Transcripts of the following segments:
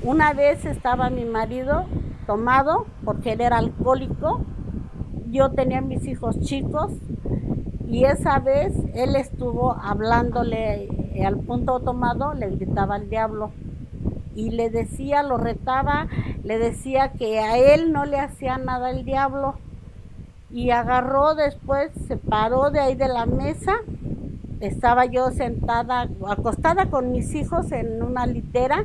Una vez estaba mi marido tomado porque él era alcohólico, yo tenía mis hijos chicos y esa vez él estuvo hablándole al punto tomado, le gritaba al diablo y le decía, lo retaba, le decía que a él no le hacía nada el diablo. Y agarró después, se paró de ahí de la mesa, estaba yo sentada, acostada con mis hijos en una litera,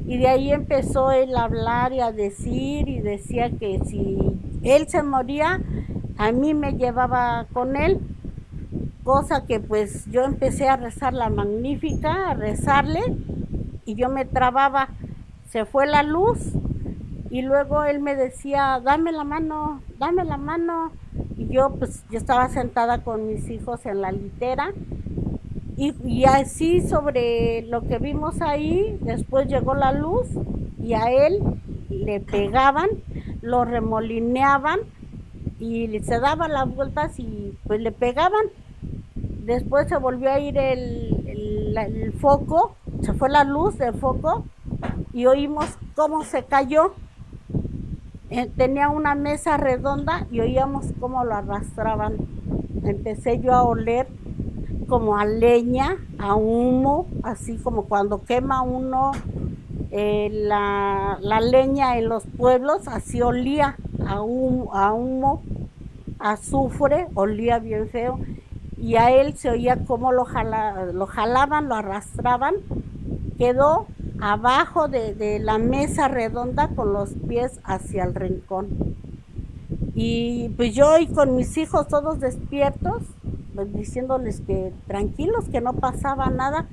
y de ahí empezó él a hablar y a decir, y decía que si él se moría, a mí me llevaba con él, cosa que pues yo empecé a rezar la Magnífica, a rezarle, y yo me trababa, se fue la luz, y luego él me decía, dame la mano, y yo estaba sentada con mis hijos en la litera, y así sobre lo que vimos ahí, después llegó la luz, y a él le pegaban, lo remolineaban, y se daba las vueltas y pues le pegaban. Después se volvió a ir el foco, se fue la luz del foco, y oímos cómo se cayó. Tenía una mesa redonda y oíamos cómo lo arrastraban. Empecé yo a oler como a leña, a humo, así como cuando quema uno la leña en los pueblos, así olía a humo, a azufre, olía bien feo. Y a él se oía cómo lo jalaban, lo arrastraban, quedó abajo de la mesa redonda con los pies hacia el rincón. Y pues yo y con mis hijos todos despiertos, pues diciéndoles que tranquilos, que no pasaba nada,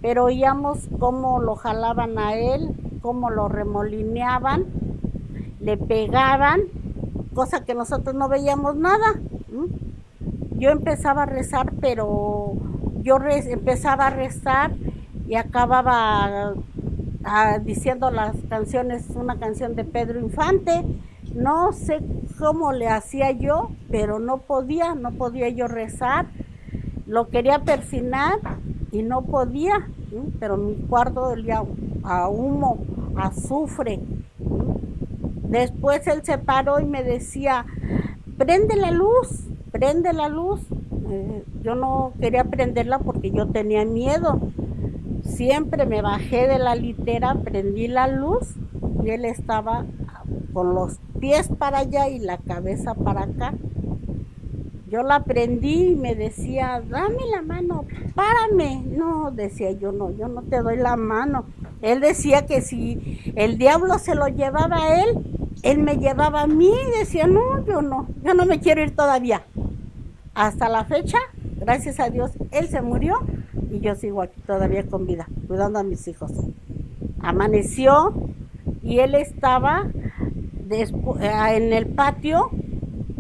pero oíamos cómo lo jalaban a él, cómo lo remolineaban, le pegaban, cosa que nosotros no veíamos nada. Yo empezaba a rezar, pero empezaba a rezar y acababa diciendo las canciones, una canción de Pedro Infante. No sé cómo le hacía yo, pero no podía yo rezar. Lo quería persignar y no podía, pero mi cuarto olía a humo, a azufre. Después él se paró y me decía, prende la luz, prende la luz. Yo no quería prenderla porque yo tenía miedo. Siempre me bajé de la litera, prendí la luz y él estaba con los pies para allá y la cabeza para acá. Yo la prendí y me decía, dame la mano, párame. No, decía yo no te doy la mano. Él decía que si el diablo se lo llevaba a él me llevaba a mí. Decía, no, yo no me quiero ir todavía. Hasta la fecha, gracias a Dios, él se murió y yo sigo aquí todavía con vida, cuidando a mis hijos. Amaneció y él estaba en el patio,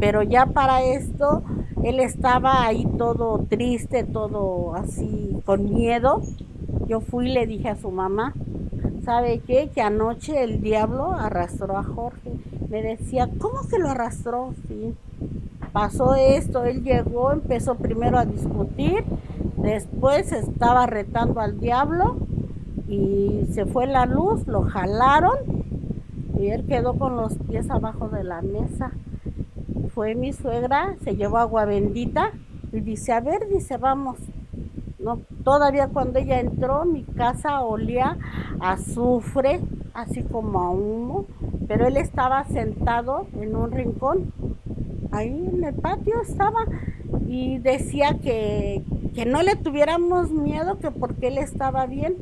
pero ya para esto él estaba ahí todo triste, todo así con miedo. Yo fui y le dije a su mamá, ¿sabe qué? Que anoche el diablo arrastró a Jorge. Me decía, ¿cómo que lo arrastró? Sí. Pasó esto, él llegó, empezó primero a discutir, después estaba retando al diablo y se fue la luz, lo jalaron y él quedó con los pies abajo de la mesa. Fue mi suegra, se llevó agua bendita y dice, a ver, dice, vamos. No, todavía cuando ella entró, mi casa olía a azufre, así como a humo, pero él estaba sentado en un rincón, ahí en el patio estaba, y decía que no le tuviéramos miedo, que porque él estaba bien,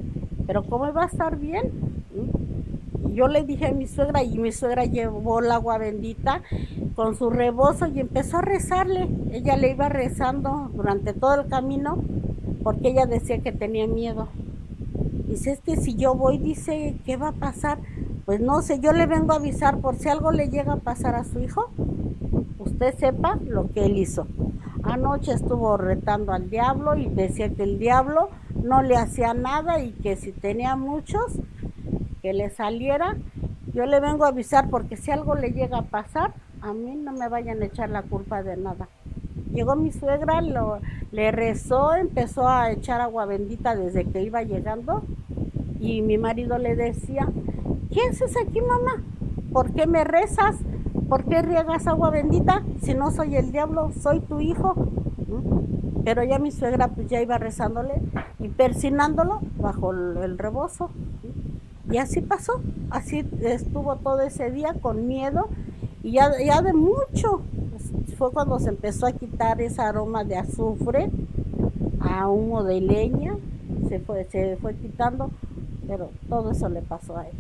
pero ¿cómo iba a estar bien? Yo le dije a mi suegra y mi suegra llevó el agua bendita con su rebozo y empezó a rezarle. Ella le iba rezando durante todo el camino porque ella decía que tenía miedo. Dice, es que si yo voy, dice, ¿qué va a pasar? Pues no sé, yo le vengo a avisar por si algo le llega a pasar a su hijo, usted sepa lo que él hizo. Anoche estuvo retando al diablo y decía que el diablo no le hacía nada y que si tenía muchos, que le saliera. Yo le vengo a avisar porque si algo le llega a pasar, a mí no me vayan a echar la culpa de nada. Llegó mi suegra, le rezó, empezó a echar agua bendita desde que iba llegando Y mi marido le decía, ¿qué haces aquí, mamá? ¿Por qué me rezas? ¿Por qué riegas agua bendita? Si no soy el diablo, soy tu hijo. Pero ya mi suegra pues ya iba rezándole y persinándolo bajo el rebozo. Y así pasó, así estuvo todo ese día con miedo y ya de mucho fue cuando se empezó a quitar ese aroma de azufre a humo de leña, se fue quitando, pero todo eso le pasó a él.